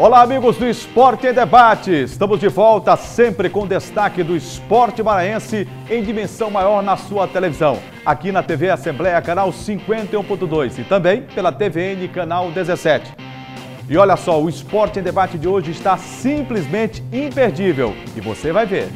Olá, amigos do Esporte em Debate. Estamos de volta, sempre com destaque do esporte maranhense em dimensão maior na sua televisão. Aqui na TV Assembleia, canal 51.2 e também pela TVN, canal 17. E olha só, o Esporte em Debate de hoje está simplesmente imperdível. E você vai ver.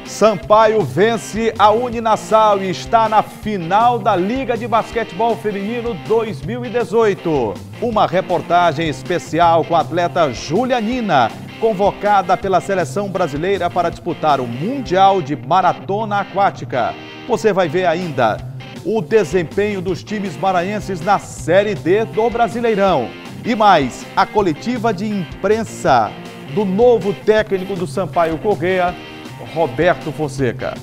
Sampaio vence a Uninassal e está na final da Liga de Basquetebol Feminino 2018. Uma reportagem especial com a atleta Julianina, convocada pela seleção brasileira para disputar o Mundial de Maratona Aquática. Você vai ver ainda o desempenho dos times maranhenses na Série D do Brasileirão. E mais, a coletiva de imprensa do novo técnico do Sampaio Corrêa, Roberto Fonseca.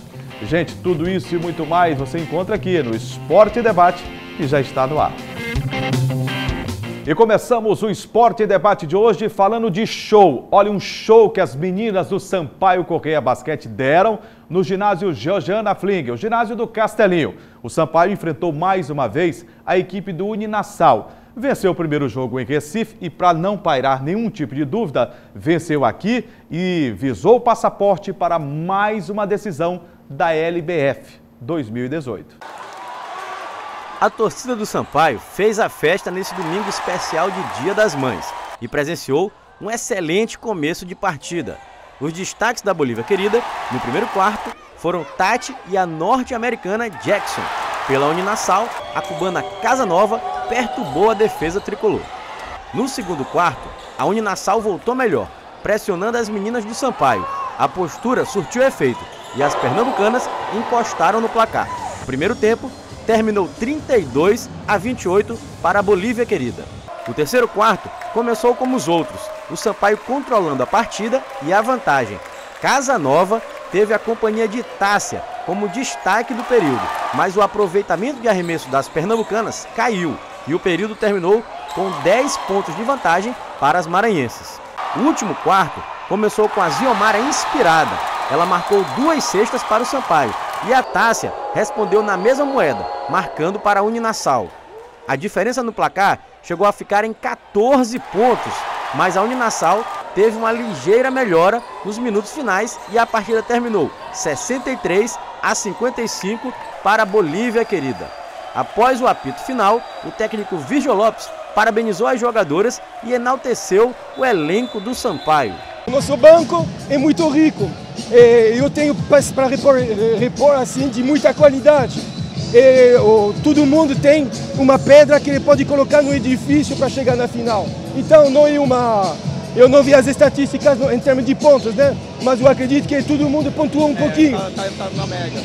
Gente, tudo isso e muito mais você encontra aqui no Esporte em Debate, que já está no ar. E começamos o Esporte em Debate de hoje falando de show. Olha, um show que as meninas do Sampaio Corrêa Basquete deram no ginásio Georgiana Fling, o ginásio do Castelinho. O Sampaio enfrentou mais uma vez a equipe do Uninassal. Venceu o primeiro jogo em Recife e, para não pairar nenhum tipo de dúvida, venceu aqui e visou o passaporte para mais uma decisão da LBF 2018. A torcida do Sampaio fez a festa nesse domingo especial de Dia das Mães e presenciou um excelente começo de partida. Os destaques da Bolívia Querida, no primeiro quarto, foram Tati e a norte-americana Jackson. Pela Uninassal, a cubana Casanova perturbou a defesa tricolor. No segundo quarto, a Uninassal voltou melhor, pressionando as meninas do Sampaio. A postura surtiu efeito e as pernambucanas encostaram no placar. O primeiro tempo terminou 32-28 para a Bolívia Querida. O terceiro quarto começou como os outros, o Sampaio controlando a partida e a vantagem. Casanova teve a companhia de Tássia como destaque do período, mas o aproveitamento de arremesso das pernambucanas caiu e o período terminou com 10 pontos de vantagem para as maranhenses. O último quarto começou com a Ziomara inspirada. Ela marcou 2 cestas para o Sampaio e a Tássia respondeu na mesma moeda, marcando para a Uninassal. A diferença no placar chegou a ficar em 14 pontos, mas a Uninassal teve uma ligeira melhora nos minutos finais e a partida terminou 63-55 para a Bolívia Querida. Após o apito final, o técnico Virgil Lopes parabenizou as jogadoras e enalteceu o elenco do Sampaio. O nosso banco é muito rico. Eu tenho para repor assim, de muita qualidade. Todo mundo tem uma pedra que ele pode colocar no edifício para chegar na final. Então eu não vi as estatísticas em termos de pontos, né? Mas eu acredito que todo mundo pontua um pouquinho.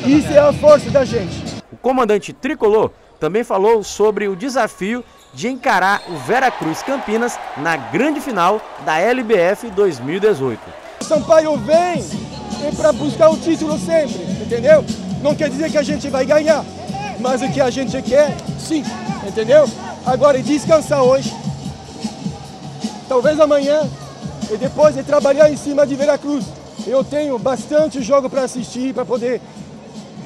Isso é a força da gente. O comandante tricolor também falou sobre o desafio de encarar o Veracruz Campinas na grande final da LBF 2018. O Sampaio vem para buscar o título sempre, entendeu? Não quer dizer que a gente vai ganhar, mas o que a gente quer, sim, entendeu? Agora, descansar hoje, talvez amanhã, e depois de trabalhar em cima de Veracruz. Eu tenho bastante jogo para assistir, para poder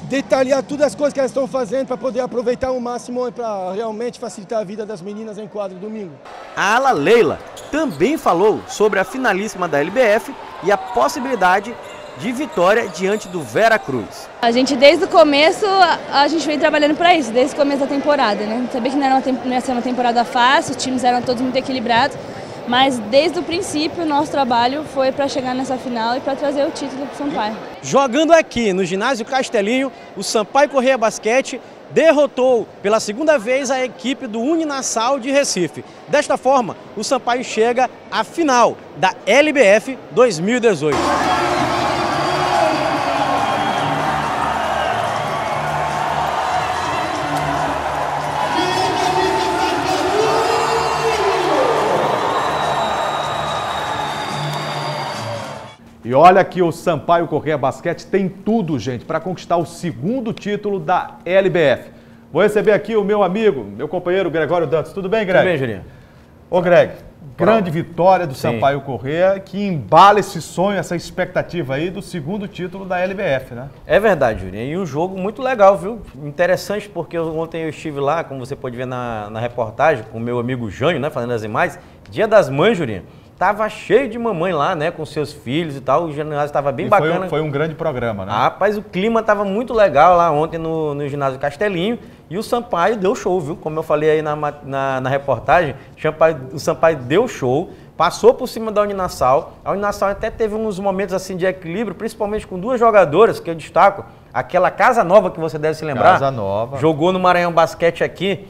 detalhar todas as coisas que elas estão fazendo, para poder aproveitar o máximo e para realmente facilitar a vida das meninas em quadro domingo. A ala Leila também falou sobre a finalíssima da LBF e a possibilidade de vitória diante do Veracruz. A gente, desde o começo, a gente vem trabalhando para isso, desde o começo da temporada, né? Sabia que não ia ser uma temporada fácil, os times eram todos muito equilibrados, mas desde o princípio o nosso trabalho foi para chegar nessa final e para trazer o título para o Sampaio. Jogando aqui no ginásio Castelinho, o Sampaio Corrêa Basquete derrotou pela segunda vez a equipe do Uninassal de Recife. Desta forma, o Sampaio chega à final da LBF 2018. E olha que o Sampaio Corrêa Basquete tem tudo, gente, para conquistar o segundo título da LBF. Vou receber aqui o meu amigo, meu companheiro Gregório Dantas. Tudo bem, Greg? Tudo bem, Julinho. Ô, Greg, grande vitória do Sampaio Corrêa, que embala esse sonho, essa expectativa aí do segundo título da LBF, né? É verdade, Julinho. E um jogo muito legal, viu? Interessante, porque ontem eu estive lá, como você pode ver na reportagem, com o meu amigo Jânio, né, fazendo as imagens. Dia das Mães, Julinho. tava cheio de mamãe lá, né, com seus filhos e tal, o ginásio estava bem bacana. Foi um grande programa, né? Rapaz, o clima tava muito legal lá ontem no ginásio Castelinho, e o Sampaio deu show, viu? Como eu falei aí na reportagem, o Sampaio deu show, passou por cima da Uninassal. A Uninassal até teve uns momentos assim de equilíbrio, principalmente com duas jogadoras que eu destaco. Aquela Casa Nova que você deve se lembrar. Casa Nova. Jogou no Maranhão Basquete aqui.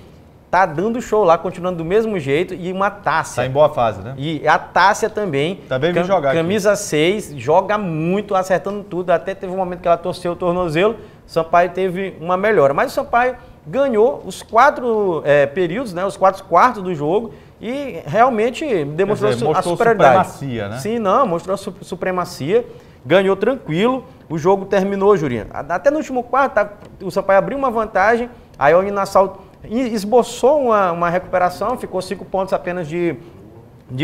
Tá dando show lá, continuando do mesmo jeito. E uma Tássia. Tá em boa fase, né? E a Tássia também. Também vem jogar Camisa aqui. 6, joga muito, acertando tudo. Até teve um momento que ela torceu o tornozelo. O Sampaio teve uma melhora. Mas o Sampaio ganhou os 4 períodos, né? Os 4 quartos do jogo. E realmente demonstrou a superioridade. Supremacia, né? Sim, não, mostrou a supremacia. Ganhou tranquilo. O jogo terminou, Jurinha. Até no último quarto, o Sampaio abriu uma vantagem. Aí a Uninassal esboçou uma recuperação, ficou 5 pontos apenas de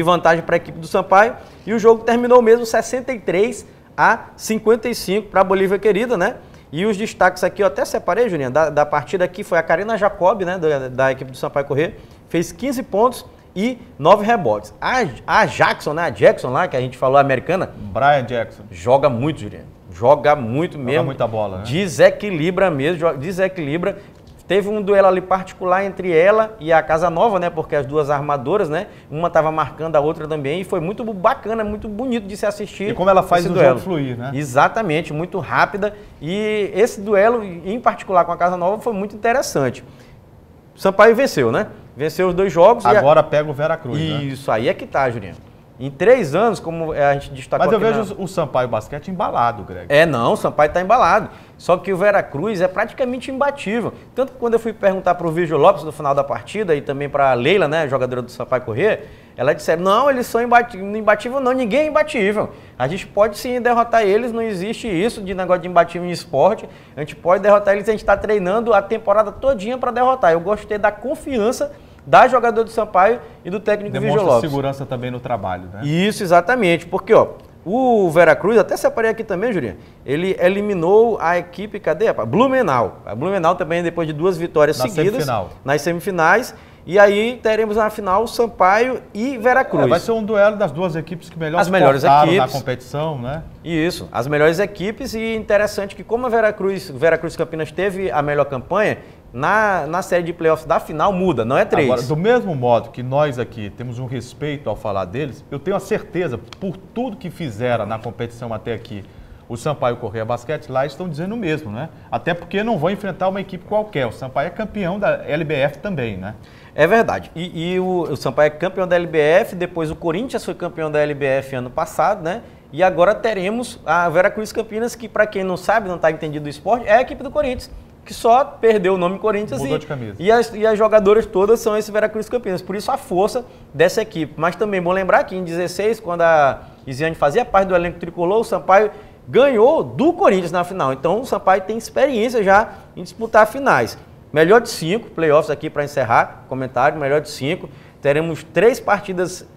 vantagem para a equipe do Sampaio. E o jogo terminou mesmo 63-55 para a Bolívia Querida, né? E os destaques aqui, eu até separei, Juninho, da partida aqui foi a Karina Jacob, né, da equipe do Sampaio Corrêa, fez 15 pontos e 9 rebotes. A Jackson, né, a Jackson lá, que a gente falou, a americana. Brian Jackson. Joga muito, Juninho. Joga muito mesmo. Joga muita bola, né? Desequilibra mesmo, desequilibra. Teve um duelo ali particular entre ela e a Casa Nova, né? Porque as duas armadoras, né? Uma estava marcando a outra também. E foi muito bacana, muito bonito de se assistir. E como ela faz o jogo fluir, né? Exatamente, muito rápida. E esse duelo, em particular com a Casa Nova, foi muito interessante. O Sampaio venceu, né? Venceu os 2 jogos. Agora pega o Veracruz, né? Isso, aí é que tá, Julinho. Em 3 anos, como a gente destacou. Mas eu vejo o Sampaio Basquete embalado, Greg. Não, o Sampaio está embalado. Só que o Veracruz é praticamente imbatível. Tanto que quando eu fui perguntar para o Virgil Lopes no final da partida e também para a Leila, né, jogadora do Sampaio Corrêa, ela disseram, não, eles são imbatíveis, não, ninguém é imbatível. A gente pode sim derrotar eles, não existe isso de negócio de imbatível em esporte. A gente pode derrotar eles, a gente está treinando a temporada todinha para derrotar. Eu gostei da confiança da jogadora do Sampaio e do técnico Virgil Lopes. Demonstra segurança também no trabalho, né? Isso, exatamente, porque ó, o Veracruz, até separei aqui também, Jurinha, ele eliminou a equipe, cadê? Blumenau. A Blumenau também, depois de 2 vitórias seguidas, nas semifinais, e aí teremos na final Sampaio e Veracruz. Vai ser um duelo das duas equipes que melhor as melhores equipes na competição, né? Isso, as melhores equipes, e interessante que como a Veracruz Campinas teve a melhor campanha, na série de playoffs da final muda, não é 3. Agora, do mesmo modo que nós aqui temos um respeito ao falar deles, eu tenho a certeza, por tudo que fizeram na competição até aqui, o Sampaio Corrêa Basquete, lá estão dizendo o mesmo, né? Até porque não vão enfrentar uma equipe qualquer. O Sampaio é campeão da LBF também, né? É verdade. E o Sampaio é campeão da LBF, depois o Corinthians foi campeão da LBF ano passado, né? E agora teremos a Veracruz Campinas, que para quem não sabe, não está entendido do esporte, é a equipe do Corinthians, que só perdeu o nome Corinthians de camisa. E as jogadoras todas são esse Veracruz Campinas. Por isso a força dessa equipe. Mas também bom lembrar que em 16, quando a Isiane fazia parte do elenco tricolor, o Sampaio ganhou do Corinthians na final. Então o Sampaio tem experiência já em disputar finais. Melhor de 5, playoffs aqui para encerrar, comentário, melhor de 5. Teremos 3 partidas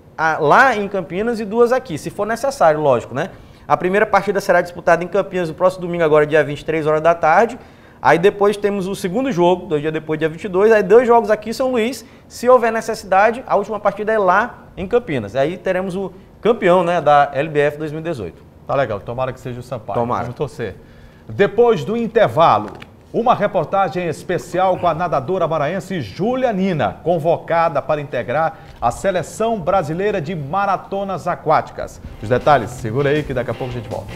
lá em Campinas e 2 aqui, se for necessário, lógico, né? A primeira partida será disputada em Campinas no próximo domingo, agora dia 23 horas da tarde. Aí depois temos o segundo jogo, 2 dias depois, dia 22. Aí 2 jogos aqui em São Luís. Se houver necessidade, a última partida é lá em Campinas. Aí teremos o campeão, né, da LBF 2018. Tá legal, tomara que seja o Sampaio. Tomara. Vamos torcer. Depois do intervalo, uma reportagem especial com a nadadora maranhense Júlia Nina, convocada para integrar a Seleção Brasileira de Maratonas Aquáticas. Os detalhes, segura aí que daqui a pouco a gente volta.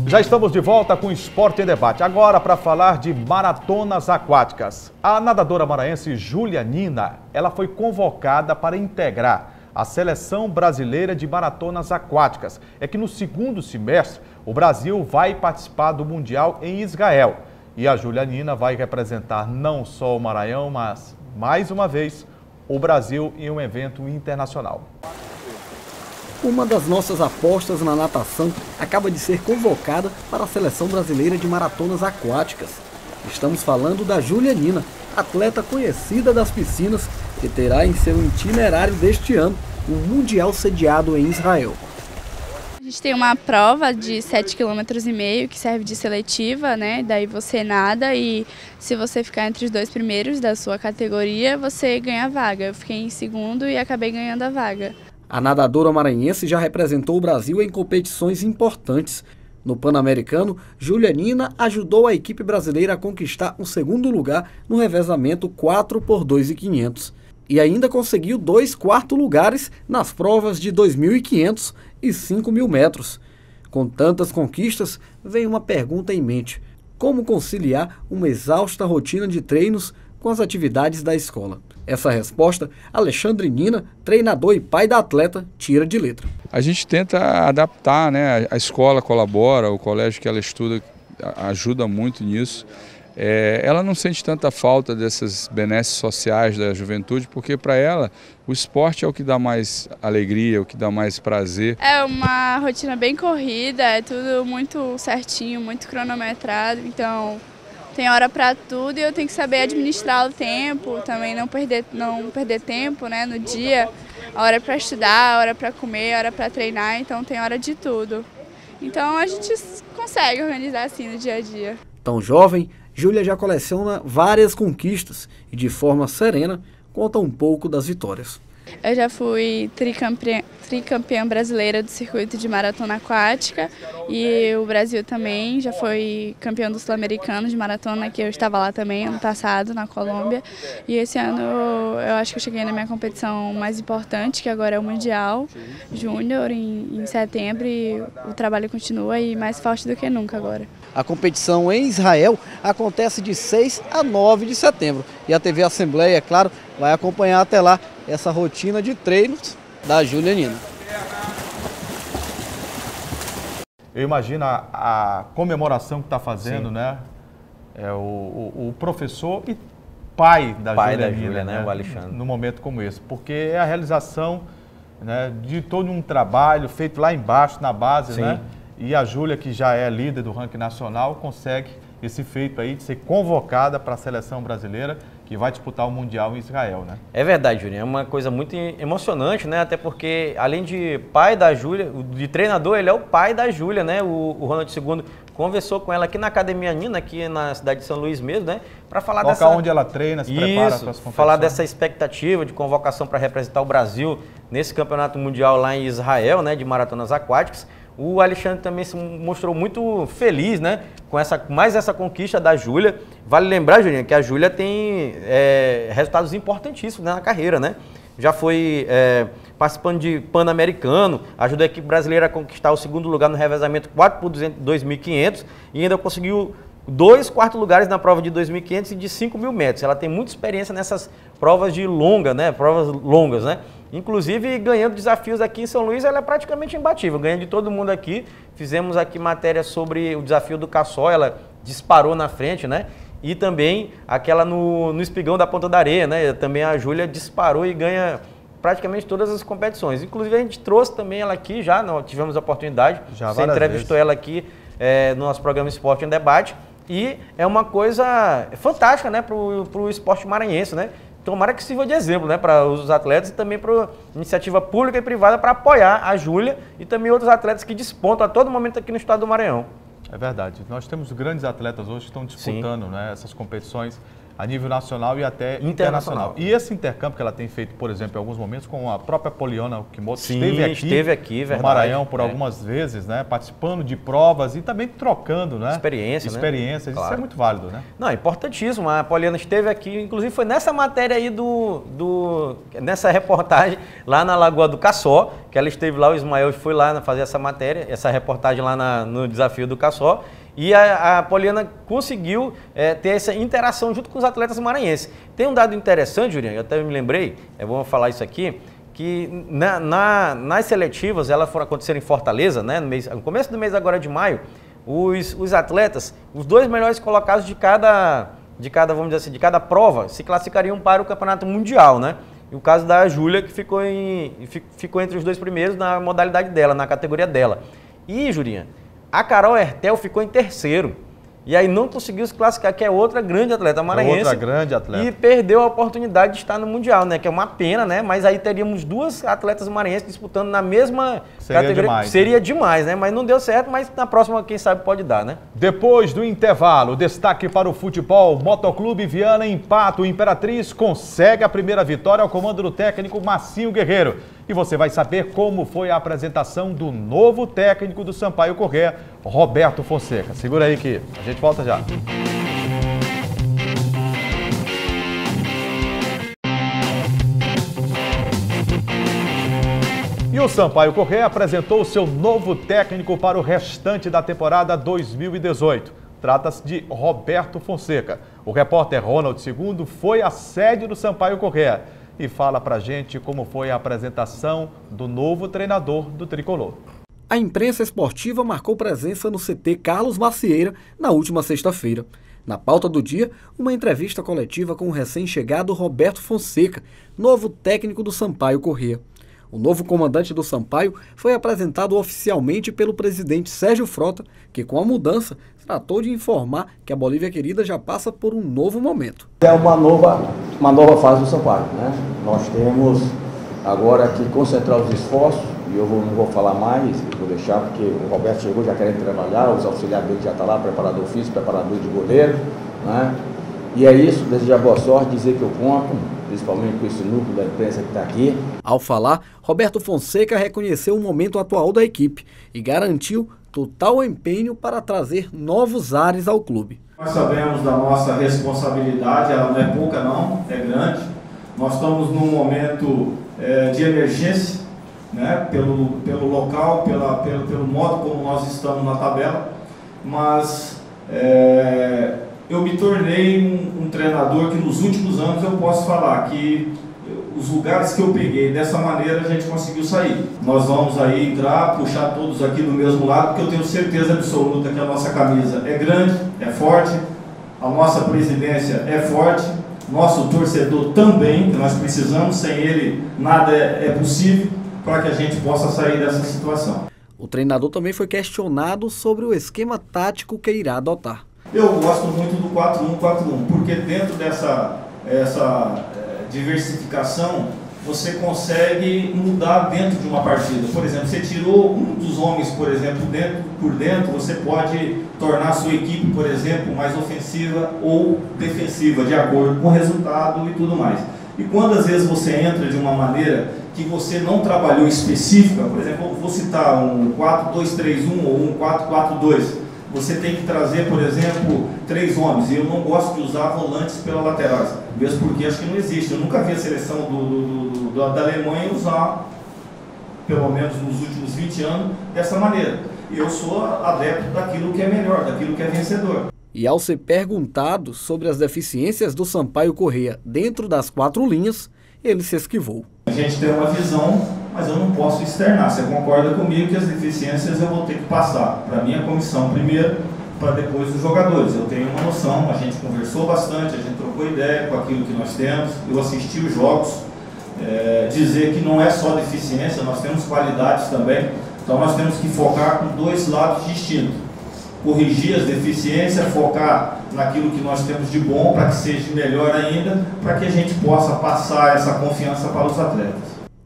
Já estamos de volta com o Esporte em Debate, agora para falar de maratonas aquáticas. A nadadora maranhense Júlia Nina, ela foi convocada para integrar a Seleção Brasileira de Maratonas Aquáticas. É que no segundo semestre, o Brasil vai participar do Mundial em Israel. E a Júlia Nina vai representar não só o Maranhão, mas, mais uma vez, o Brasil em um evento internacional. Uma das nossas apostas na natação acaba de ser convocada para a Seleção Brasileira de Maratonas Aquáticas. Estamos falando da Júlia Nina, atleta conhecida das piscinas, que terá em seu itinerário deste ano um Mundial sediado em Israel. gente tem uma prova de 7,5 km que serve de seletiva, né? Daí você nada e se você ficar entre os 2 primeiros da sua categoria, você ganha a vaga. Eu fiquei em segundo e acabei ganhando a vaga. A nadadora maranhense já representou o Brasil em competições importantes. No Pan-Americano, Julianina ajudou a equipe brasileira a conquistar o segundo lugar no revezamento 4 por 2.500. E ainda conseguiu 2 quartos lugares nas provas de 2.500 e 5.000 metros. Com tantas conquistas, vem uma pergunta em mente: como conciliar uma exausta rotina de treinos com as atividades da escola? Essa resposta, Alexandre Nina, treinador e pai da atleta, tira de letra. A gente tenta adaptar, né? A escola colabora, o colégio que ela estuda ajuda muito nisso. Ela não sente tanta falta dessas benesses sociais da juventude, porque para ela o esporte é o que dá mais alegria, o que dá mais prazer. É uma rotina bem corrida, é tudo muito certinho, muito cronometrado, então tem hora para tudo e eu tenho que saber administrar o tempo, também não perder tempo, né, no dia. A hora para estudar, a hora para comer, a hora para treinar, então tem hora de tudo. Então a gente consegue organizar assim no dia a dia. Tão jovem, Júlia já coleciona várias conquistas e, de forma serena, conta um pouco das vitórias. Eu já fui tricampeã brasileira do circuito de maratona aquática e o Brasil também já foi campeão do sul-americano de maratona, que eu estava lá também ano passado na Colômbia. E esse ano eu acho que eu cheguei na minha competição mais importante, que agora é o Mundial Júnior, em setembro, e o trabalho continua e mais forte do que nunca agora. A competição em Israel acontece de 6 a 9 de setembro e a TV Assembleia, é claro, vai acompanhar até lá essa rotina de treinos da Julianina. Eu imagino a comemoração que está fazendo, né? O professor e pai da Julianina, né? O Alexandre. No momento como esse, porque é a realização, né, de todo um trabalho feito lá embaixo, na base, Sim. né? E a Júlia, que já é líder do ranking nacional, consegue esse feito aí de ser convocada para a seleção brasileira, que vai disputar o Mundial em Israel, né? É verdade, Júnior, é uma coisa muito emocionante, né? Até porque, além de pai da Júlia, de treinador, ele é o pai da Júlia, né? O Ronald II conversou com ela aqui na Academia Nina, aqui na cidade de São Luís mesmo, né? Para falar dessa... onde ela treina, se prepara para as competições. Falar dessa expectativa de convocação para representar o Brasil nesse campeonato mundial lá em Israel, né? De maratonas aquáticas. O Alexandre também se mostrou muito feliz, né, com mais essa conquista da Júlia. Vale lembrar, Julinha, que a Júlia tem resultados importantíssimos, né, na carreira, né? Já foi participando de Pan-Americano, ajudou a equipe brasileira a conquistar o segundo lugar no revezamento 4 por 2.500 e ainda conseguiu 2 quartos lugares na prova de 2.500 e de 5.000 metros. Ela tem muita experiência nessas provas de provas longas, né? Inclusive, ganhando desafios aqui em São Luís, ela é praticamente imbatível, ganha de todo mundo aqui. Fizemos aqui matéria sobre o desafio do Cassó, ela disparou na frente, né? E também aquela no espigão da Ponta da Areia, né? Também a Júlia disparou e ganha praticamente todas as competições. Inclusive, a gente trouxe também ela aqui já, tivemos a oportunidade, você entrevistou ela aqui no nosso programa Esporte em Debate. E é uma coisa fantástica, né, para o esporte maranhense, né? Tomara que sirva de exemplo, né, para os atletas e também para a iniciativa pública e privada para apoiar a Júlia e também outros atletas que despontam a todo momento aqui no estado do Maranhão. É verdade. Nós temos grandes atletas hoje que estão disputando, né, essas competições a nível nacional e até internacional. E esse intercâmbio que ela tem feito, por exemplo, em alguns momentos, com a própria Poliana Okimoto, esteve aqui no Maranhão por algumas vezes, né, participando de provas e também trocando, né, experiências. Né? Claro. Isso é muito válido, né? Não, é importantíssimo. A Poliana esteve aqui, inclusive foi nessa matéria aí nessa reportagem lá na Lagoa do Cassó, que ela esteve lá, o Ismael foi lá fazer essa matéria, essa reportagem lá no desafio do Cassó. E a Poliana conseguiu ter essa interação junto com os atletas maranhenses. Tem um dado interessante, Juliano, eu até me lembrei, vamos falar isso aqui, que nas seletivas, elas foram acontecer em Fortaleza, né, no começo do mês agora de maio, os atletas, os 2 melhores colocados de cada, vamos dizer assim, de cada prova, se classificariam para o campeonato mundial, né? E o caso da Júlia, que ficou entre os 2 primeiros na modalidade dela, na categoria dela. E, Juliano, a Carol Hertel ficou em terceiro. e aí não conseguiu se classificar, que é outra grande atleta maranhense. Outra grande atleta. E perdeu a oportunidade de estar no Mundial, né? Que é uma pena, né? Mas aí teríamos duas atletas maranhenses disputando na mesma categoria. Demais, seria demais, né? Mas não deu certo, mas na próxima, quem sabe, pode dar, né? Depois do intervalo, destaque para o futebol. Motoclube Viana empata. O Imperatriz consegue a primeira vitória ao comando do técnico Massinho Guerreiro. E você vai saber como foi a apresentação do novo técnico do Sampaio Corrêa, Roberto Fonseca. Segura aí que a gente volta já. E o Sampaio Corrêa apresentou seu novo técnico para o restante da temporada 2018. Trata-se de Roberto Fonseca. O repórter Ronald II foi à sede do Sampaio Corrêa e fala pra gente como foi a apresentação do novo treinador do Tricolor. A imprensa esportiva marcou presença no CT Carlos Macieira na última sexta-feira. Na pauta do dia, uma entrevista coletiva com o recém-chegado Roberto Fonseca, novo técnico do Sampaio Corrêa. O novo comandante do Sampaio foi apresentado oficialmente pelo presidente Sérgio Frota, que com a mudança tratou de informar que a Bolívia Querida já passa por um novo momento. É uma nova fase do Sampaio, né? Nós temos agora que concentrar os esforços, e eu não vou falar mais, vou deixar porque o Roberto chegou já querendo trabalhar, os auxiliares dele já estão lá, preparador físico, preparador de goleiro, né? E é isso, desejar boa sorte, dizer que eu conto, principalmente com esse núcleo da imprensa que está aqui. Ao falar, Roberto Fonseca reconheceu o momento atual da equipe e garantiu total empenho para trazer novos ares ao clube. Nós sabemos da nossa responsabilidade, ela não é pouca não, é grande. Nós estamos num momento de emergência, né, pelo local, pelo modo como nós estamos na tabela, mas eu me tornei um treinador que nos últimos anos eu posso falar que os lugares que eu peguei, dessa maneira a gente conseguiu sair. Nós vamos aí entrar, puxar todos aqui do mesmo lado, porque eu tenho certeza absoluta que a nossa camisa é grande, é forte, a nossa presidência é forte, nosso torcedor também, que nós precisamos, sem ele nada é possível para que a gente possa sair dessa situação. O treinador também foi questionado sobre o esquema tático que irá adotar. Eu gosto muito do 4-1-4-1, porque dentro dessa diversificação, você consegue mudar dentro de uma partida. Por exemplo, você tirou um dos homens, por exemplo, por dentro, você pode tornar a sua equipe, por exemplo, mais ofensiva ou defensiva, de acordo com o resultado e tudo mais. E quando às vezes você entra de uma maneira que você não trabalhou específica, por exemplo, vou citar um 4-2-3-1 ou um 4-4-2, você tem que trazer, por exemplo, 3 homens, e eu não gosto de usar volantes pelas laterais, mesmo porque acho que não existe. Eu nunca vi a seleção da Alemanha usar, pelo menos nos últimos 20 anos, dessa maneira. E eu sou adepto daquilo que é melhor, daquilo que é vencedor. E ao ser perguntado sobre as deficiências do Sampaio Corrêa dentro das 4 linhas, ele se esquivou. A gente tem uma visão, mas eu não posso externar. Você concorda comigo que as deficiências eu vou ter que passar para a minha comissão primeiro, para depois os jogadores. Eu tenho uma noção, a gente conversou bastante, a gente trocou ideia com aquilo que nós temos, eu assisti os jogos, dizer que não é só deficiência, nós temos qualidades também, então nós temos que focar com 2 lados distintos. Corrigir as deficiências, focar naquilo que nós temos de bom para que seja melhor ainda, para que a gente possa passar essa confiança para os atletas.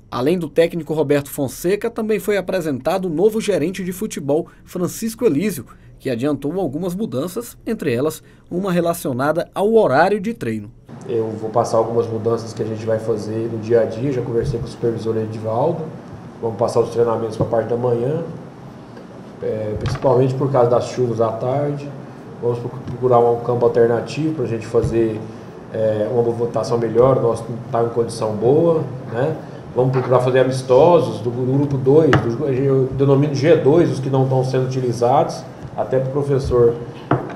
Além do técnico Roberto Fonseca, também foi apresentado o novo gerente de futebol, Francisco Elísio, que adiantou algumas mudanças, entre elas uma relacionada ao horário de treino. Eu vou passar algumas mudanças que a gente vai fazer no dia a dia, já conversei com o supervisor Edivaldo, vamos passar os treinamentos para a parte da manhã, principalmente por causa das chuvas à tarde. Vamos procurar um campo alternativo para a gente fazer uma movimentação melhor, o nosso está em condição boa, né? Vamos procurar fazer amistosos do grupo 2, eu denomino G2, os que não estão sendo utilizados, até para o professor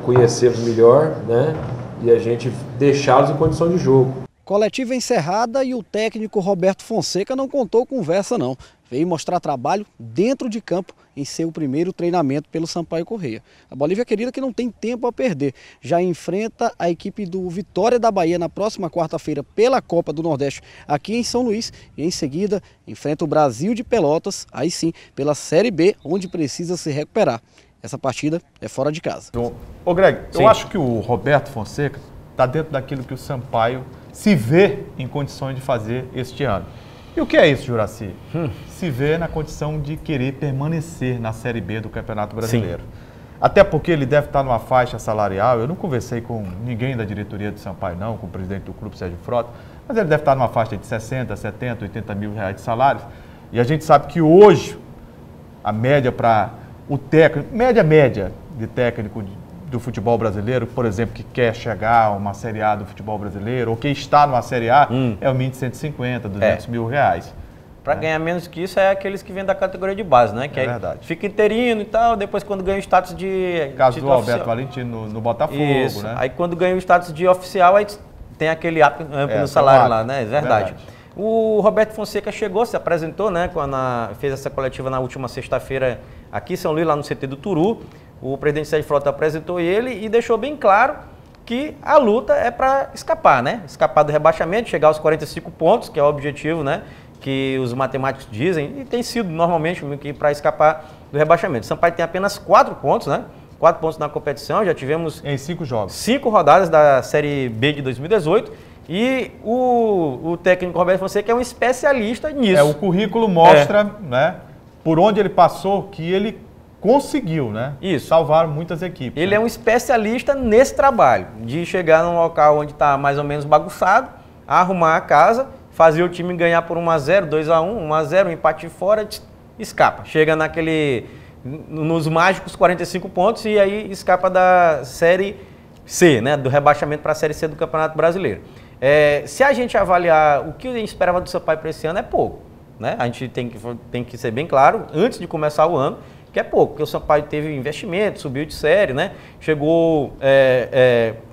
conhecê-los melhor, né? E a gente deixá-los em condição de jogo. Coletiva encerrada e o técnico Roberto Fonseca não contou conversa não. Veio mostrar trabalho dentro de campo em seu primeiro treinamento pelo Sampaio Corrêa. A Bolívia Querida, que não tem tempo a perder, já enfrenta a equipe do Vitória da Bahia na próxima quarta-feira pela Copa do Nordeste aqui em São Luís e em seguida enfrenta o Brasil de Pelotas, aí sim, pela Série B, onde precisa se recuperar. essa partida é fora de casa. Ô Greg, Sim. eu acho que o Roberto Fonseca está dentro daquilo que o Sampaio se vê em condições de fazer este ano. E o que é isso, Juracy? Se vê na condição de querer permanecer na Série B do Campeonato Brasileiro. Sim. Até porque ele deve estar numa faixa salarial, eu não conversei com ninguém da diretoria do Sampaio não, com o presidente do clube, Sérgio Frota, mas ele deve estar numa faixa de 60, 70, 80 mil reais de salários. E a gente sabe que hoje a média para o técnico, média de técnico do futebol brasileiro, por exemplo, que quer chegar a uma Série A do futebol brasileiro, ou que está numa Série A, é o mínimo de 150, 200 mil reais. Para ganhar menos que isso é aqueles que vêm da categoria de base, né? Que é verdade. Fica interino e tal, depois quando ganha o status de... Caso do Alberto Valentim no Botafogo, isso. Né? Aí quando ganha o status de oficial, aí tem aquele up no salário lá, né? É verdade. O Roberto Fonseca chegou, se apresentou, né? Quando fez essa coletiva na última sexta-feira aqui em São Luís, lá no CT do Turu. O presidente Sérgio Frota apresentou ele e deixou bem claro que a luta é para escapar, né? Escapar do rebaixamento, chegar aos 45 pontos, que é o objetivo, né? Que os matemáticos dizem, e tem sido normalmente para escapar do rebaixamento. O Sampaio tem apenas 4 pontos, né? 4 pontos na competição, já tivemos... Em 5 jogos. 5 rodadas da Série B de 2018 e o técnico Roberto Fonseca é um especialista nisso. O currículo mostra, né, por onde ele passou, que ele conseguiu, né? Isso. Salvar muitas equipes. Ele é um especialista nesse trabalho, de chegar num local onde está mais ou menos bagunçado, arrumar a casa, fazer o time ganhar por 1-0, 2-1, 1-0, um empate fora, escapa. Chega nos mágicos 45 pontos e aí escapa da Série C, né? Do rebaixamento para a Série C do Campeonato Brasileiro. Se a gente avaliar o que eu esperava do Sampaio para esse ano, é pouco, né? A gente tem que ser bem claro, antes de começar o ano, que é pouco, porque o Sampaio teve investimento, subiu de série, né? Chegou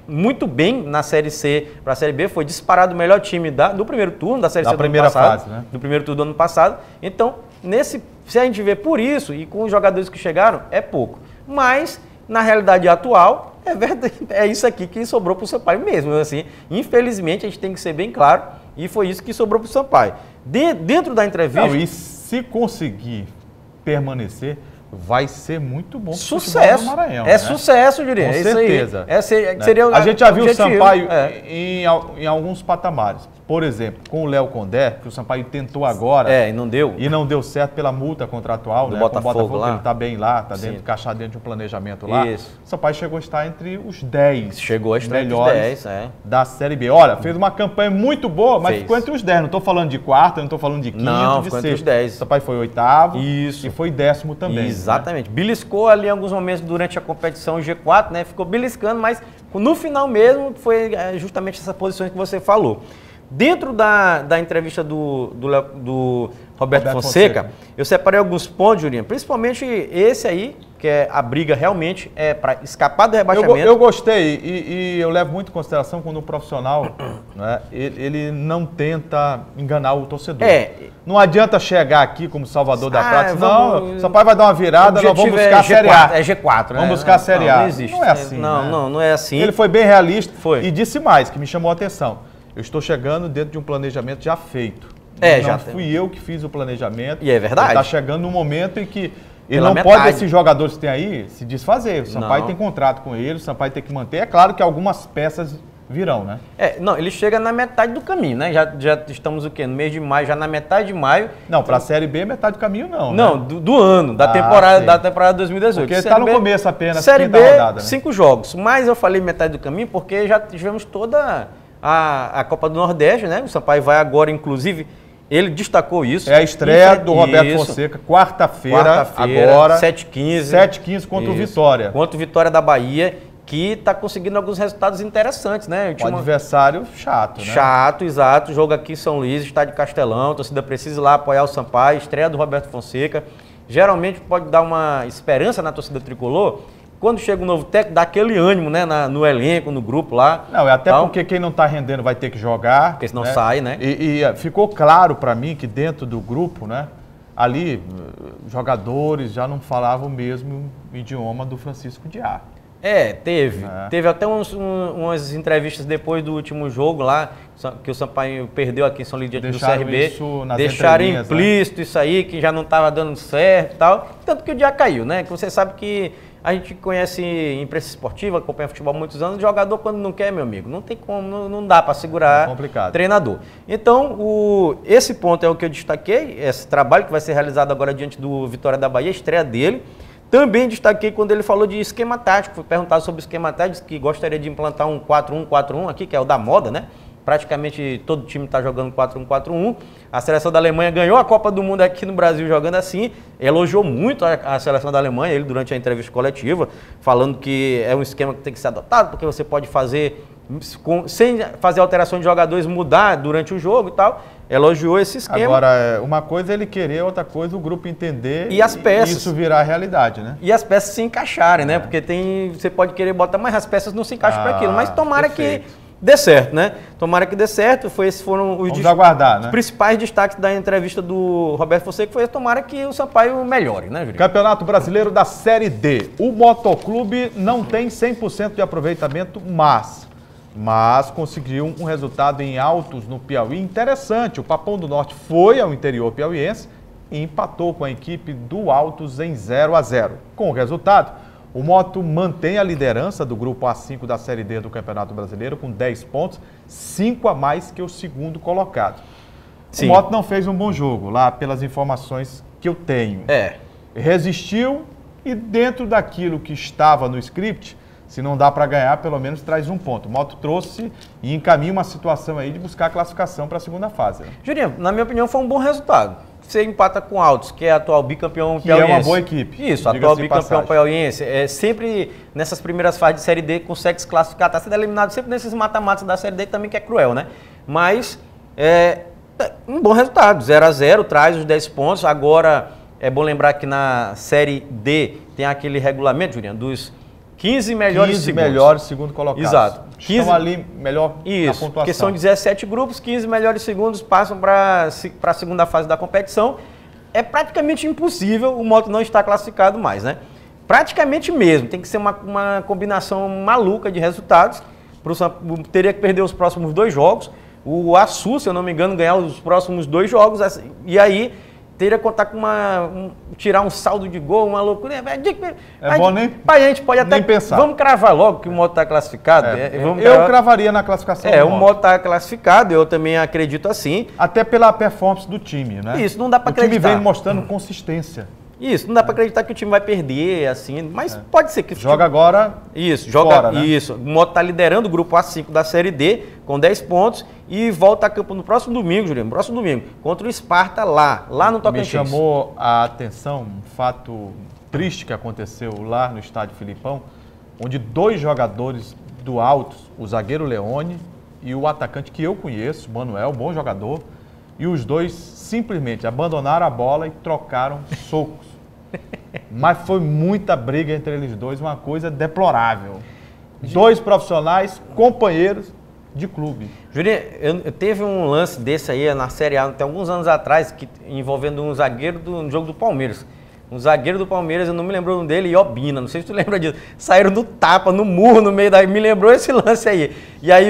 muito bem na Série C para a Série B, foi disparado o melhor time do primeiro turno da Série C do ano passado. Fase, né? Do primeiro turno do ano passado. Então, se a gente vê por isso, e com os jogadores que chegaram, é pouco. Mas, na realidade atual, é verdade, é isso aqui que sobrou para o Sampaio mesmo. Assim, infelizmente, a gente tem que ser bem claro, e foi isso que sobrou para o Sampaio. Dentro da entrevista... Não, e se conseguir permanecer... vai ser muito bom para o futebol do Maranhão. Sucesso, Jurinho. Com certeza. Seria a gente já viu o Sampaio em alguns patamares. Por exemplo, com o Léo Condé, que o Sampaio tentou agora. E não deu. E não deu certo pela multa contratual, do né? Botafogo, com o Botafogo, lá. Ele está bem lá, está encaixado dentro de um planejamento lá. Isso. O Sampaio chegou a estar entre os 10 chegou a estar melhores da Série B. Olha, fez uma campanha muito boa, mas ficou entre os 10. Não estou falando de quarto, não estou falando de quinto, não, de ficou sexto. Entre os 10. O Sampaio foi 8º. Isso. E foi 10º também. Exatamente. Né? Beliscou ali em alguns momentos durante a competição o G4, né? Ficou beliscando, mas no final mesmo foi justamente essas posições que você falou. Dentro da entrevista do Roberto Fonseca, eu separei alguns pontos, Jurinho, principalmente esse aí, que é a briga realmente para escapar do rebaixamento. Eu gostei e eu levo muito em consideração quando um profissional, né, ele não tenta enganar o torcedor. Não adianta chegar aqui como salvador da Prata, não, o Sampaio vai dar uma virada, nós vamos buscar a Série A. É G4, né? Vamos buscar a Série A. Não existe. Não é assim. Não é assim. Ele foi bem realista e disse mais, que me chamou a atenção. Eu estou chegando dentro de um planejamento já feito. Não fui eu que fiz o planejamento. E é verdade. Está chegando num momento em que ele não pode, esses jogadores que tem aí, se desfazer. O Sampaio tem contrato com ele, o Sampaio tem que manter. É claro que algumas peças virão, né? Ele chega na metade do caminho, né? Já estamos o quê? No mês de maio, já na metade de maio. Não, para a Série B, metade do caminho não, né? Não, do ano, da temporada 2018. Porque está no começo apenas, Série B, rodada, né? 5 jogos. Mas eu falei metade do caminho porque já tivemos toda a Copa do Nordeste, né? O Sampaio vai agora, inclusive, ele destacou isso. É a estreia do Roberto Fonseca, quarta-feira, agora. 7h15. 7h15 contra o Vitória. Contra o Vitória da Bahia, que está conseguindo alguns resultados interessantes, né? Um adversário chato, né? Chato, exato. Jogo aqui em São Luís, estádio Castelão, a torcida precisa ir lá apoiar o Sampaio, estreia do Roberto Fonseca. Geralmente pode dar uma esperança na torcida tricolor. Quando chega um novo técnico, dá aquele ânimo, né? No elenco, no grupo lá. Não, até porque quem não está rendendo vai ter que jogar. Porque senão sai, né? E ficou claro para mim que dentro do grupo, né? Ali, jogadores já não falavam o mesmo idioma do Francisco Diá. Teve. Teve até umas entrevistas depois do último jogo lá, que o Sampaio perdeu aqui em São Luís diante do CRB. Deixaram implícito, né? Isso aí, que já não estava dando certo e tal. Tanto que o Diá caiu, né? Que você sabe que A gente conhece imprensa esportiva, acompanha futebol há muitos anos, jogador quando não quer, meu amigo, não tem como, não dá para segurar treinador. Então, esse ponto é o que eu destaquei, esse trabalho que vai ser realizado agora diante do Vitória da Bahia, estreia dele. Também destaquei quando ele falou de esquema tático, foi perguntado sobre o esquema tático, que gostaria de implantar um 4-1-4-1 aqui, que é o da moda, né? Praticamente todo time está jogando 4-1-4-1. A seleção da Alemanha ganhou a Copa do Mundo aqui no Brasil jogando assim. Elogiou muito a seleção da Alemanha, ele durante a entrevista coletiva, falando que é um esquema que tem que ser adotado, porque você pode fazer, sem fazer alterações de jogadores, mudar durante o jogo e tal. Elogiou esse esquema. Agora, uma coisa é ele querer, outra coisa o grupo entender e as peças, isso virar realidade, né? E as peças se encaixarem, né? Porque você pode querer botar, mas as peças não se encaixam para aquilo. Mas tomara que dê certo, né? Tomara que dê certo. Esses foram os principais destaques da entrevista do Roberto Fonseca, foi tomara que o Sampaio melhore, né, Júlio? Campeonato Brasileiro da Série D. O Motoclube não tem 100% de aproveitamento, mas conseguiu um resultado em Altos, no Piauí, interessante. O Papão do Norte foi ao interior piauiense e empatou com a equipe do Altos em 0-0. Com o resultado, o Moto mantém a liderança do grupo A5 da Série D do Campeonato Brasileiro com 10 pontos, 5 a mais que o segundo colocado. Sim. O Moto não fez um bom jogo, lá pelas informações que eu tenho. Resistiu e dentro daquilo que estava no script, se não dá para ganhar, pelo menos traz um ponto. O Moto trouxe e encaminha uma situação aí de buscar a classificação para a segunda fase. Né? Jurinho, na minha opinião foi um bom resultado. Você empata com o Altos, que é atual bicampeão piauiense. Que é uma boa equipe. Isso, atual bicampeão piauiense. Sempre nessas primeiras fases de Série D consegue se classificar. Está sendo eliminado sempre nesses mata-matas da Série D também, que é cruel, né? Mas um bom resultado. 0-0, traz os 10 pontos. Agora, é bom lembrar que na Série D tem aquele regulamento, Juliano, dos 15 melhores segundos. 15 melhores segundo colocados. Exato. 15 estão ali melhor na pontuação. Porque são 17 grupos, 15 melhores segundos passam para a segunda fase da competição. É praticamente impossível o Moto não estar classificado mais, né? Praticamente mesmo. Tem que ser uma combinação maluca de resultados. Teria que perder os próximos 2 jogos. O Açu, se eu não me engano, ganhar os próximos 2 jogos. E aí teria que contar com tirar um saldo de gol, uma loucura. Bom nem a gente pode até pensar. Vamos cravar logo que o Moto está classificado. Eu cravaria na classificação. O Moto está classificado, eu também acredito assim. Até pela performance do time, né? Isso, não dá para acreditar. O time vem mostrando consistência. Isso, não dá para acreditar que o time vai perder, assim, mas pode ser que... Joga agora joga, né? Isso, o Moto está liderando o grupo A5 da Série D, com 10 pontos, e volta a campo no próximo domingo, Juliano, contra o Sparta lá no Tocantins. Me chamou a atenção um fato triste que aconteceu lá no estádio Filipão, onde 2 jogadores do Altos, o zagueiro Leone e o atacante que eu conheço, Manuel, bom jogador, e os 2 simplesmente abandonaram a bola e trocaram socos. Mas foi muita briga entre eles dois, uma coisa deplorável. 2 profissionais, companheiros de clube. Jurinho, teve um lance desse aí na Série A, tem alguns anos atrás, envolvendo um zagueiro no jogo do Palmeiras. Um zagueiro do Palmeiras, eu não me lembro o nome dele, Iobina, não sei se tu lembra disso. Saíram do tapa, no murro, no meio da... Me lembrou esse lance aí. E aí,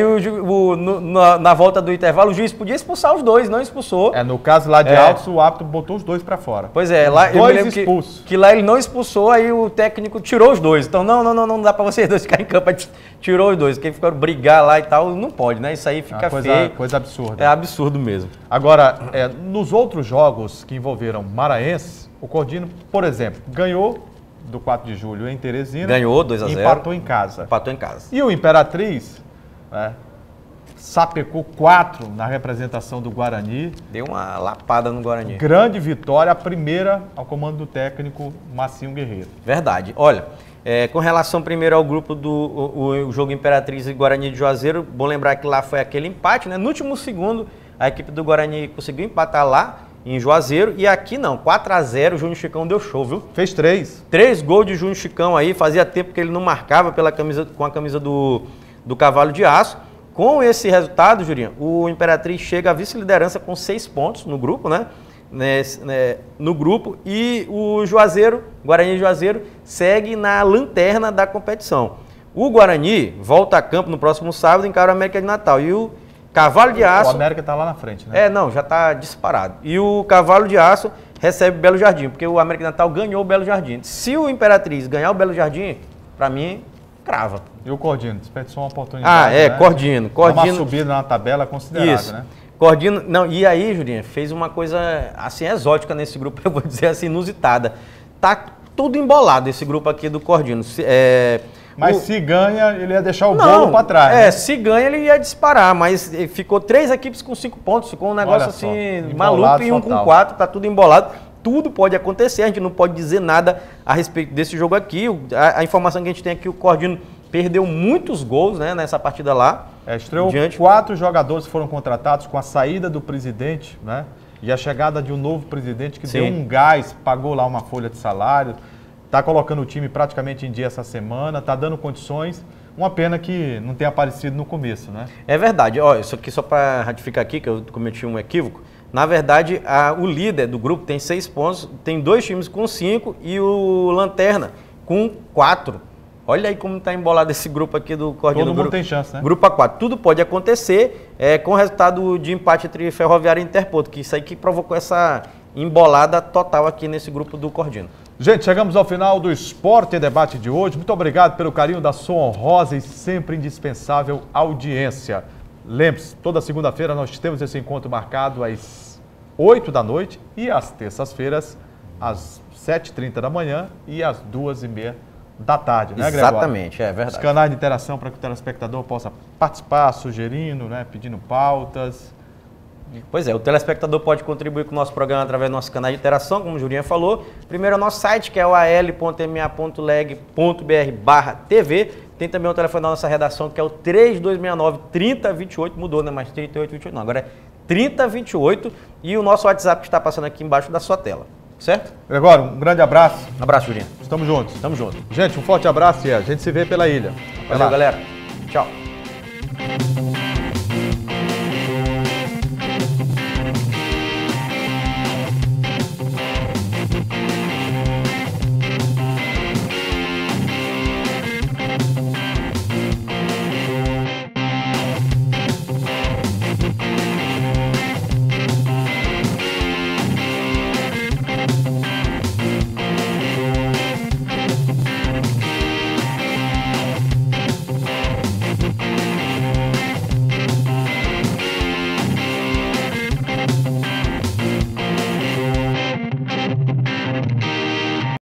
na volta do intervalo, o juiz podia expulsar os 2, não expulsou. No caso lá de Altos, o árbitro botou os 2 para fora. Pois é, lá eu me lembro expulsos. Que lá ele não expulsou, aí o técnico tirou os 2. Então, não dá para vocês 2 ficarem em campo, tirou os 2. Quem ficou brigar lá e tal, não pode, né? Isso aí fica feio. Coisa absurda. É absurdo mesmo. Agora, nos outros jogos que envolveram Maranhense, o Cordino, por exemplo, ganhou do 4 de julho em Teresina. Ganhou 2-0. Empatou em casa. E o Imperatriz, sapecou 4 na representação do Guarani. Deu uma lapada no Guarani. Grande vitória, a primeira ao comando do técnico Massinho Guerreiro. Verdade. Olha, com relação primeiro ao grupo o jogo Imperatriz e Guarani de Juazeiro, bom lembrar que lá foi aquele empate, né? No último segundo, a equipe do Guarani conseguiu empatar lá em Juazeiro, e aqui não, 4-0, o Júnior Chicão deu show, viu? Fez 3. 3 gols de Júnior Chicão aí, fazia tempo que ele não marcava com a camisa do Cavalo de Aço. Com esse resultado, Jurinho, o Imperatriz chega à vice-liderança com 6 pontos no grupo, né? No grupo, e o Guarani de Juazeiro, segue na lanterna da competição. O Guarani volta a campo no próximo sábado, encara o América de Natal, e o Cavalo de Aço... O América está lá na frente, né? Já está disparado. E o Cavalo de Aço recebe o Belo Jardim, porque o América de Natal ganhou o Belo Jardim. Se o Imperatriz ganhar o Belo Jardim, para mim, crava. E o Cordino? Desperdiçou uma oportunidade, né? Cordino. Uma subida na tabela considerável, isso. Né? Cordino, não, e aí, Julinha, fez uma coisa, assim, exótica nesse grupo, eu vou dizer assim, inusitada. Tá tudo embolado esse grupo aqui do Cordino. Mas se ganha, ele ia deixar o bolo para trás. Né? Se ganha, ele ia disparar, mas ficou 3 equipes com 5 pontos, ficou um negócio assim, maluco, e um com 4, tá tudo embolado. Tudo pode acontecer, a gente não pode dizer nada a respeito desse jogo aqui. A informação que a gente tem é que o Cordino perdeu muitos gols, né, nessa partida lá. Estreou 4 jogadores que foram contratados com a saída do presidente, né? E a chegada de um novo presidente que deu um gás, pagou lá uma folha de salário, está colocando o time praticamente em dia essa semana, está dando condições. Uma pena que não tenha aparecido no começo, né? É verdade. Ó, isso aqui só para ratificar aqui, que eu cometi um equívoco. Na verdade, o líder do grupo tem 6 pontos, tem 2 times com 5 e o Lanterna com 4. Olha aí como está embolado esse grupo aqui do Cordino. Todo mundo tem chance, né? Grupo A4. Tudo pode acontecer com o resultado de empate entre Ferroviária e Interporto, que isso aí que provocou essa embolada total aqui nesse grupo do Cordino. Gente, chegamos ao final do Esporte e Debate de hoje. Muito obrigado pelo carinho da sua honrosa e sempre indispensável audiência. Lembre-se, toda segunda-feira nós temos esse encontro marcado às 8 da noite e às terças-feiras às 7h30 da manhã e às 2h30 da tarde, né, Gregório? Exatamente, é verdade. Os canais de interação para que o telespectador possa participar, sugerindo, né, pedindo pautas. Pois é, o telespectador pode contribuir com o nosso programa através do nosso canal de interação, como o Julinha falou. Primeiro é o nosso site, que é o al.ma.leg.br/TV. Tem também o telefone da nossa redação, que é o 3269-3028. Mudou, né? Mas 3828 não, agora é 3028. E o nosso WhatsApp que está passando aqui embaixo da sua tela. Certo? Gregório, um grande abraço. Um abraço, Julinha. Estamos juntos. Estamos juntos. Gente, um forte abraço e a gente se vê pela ilha. Valeu, galera. Tchau.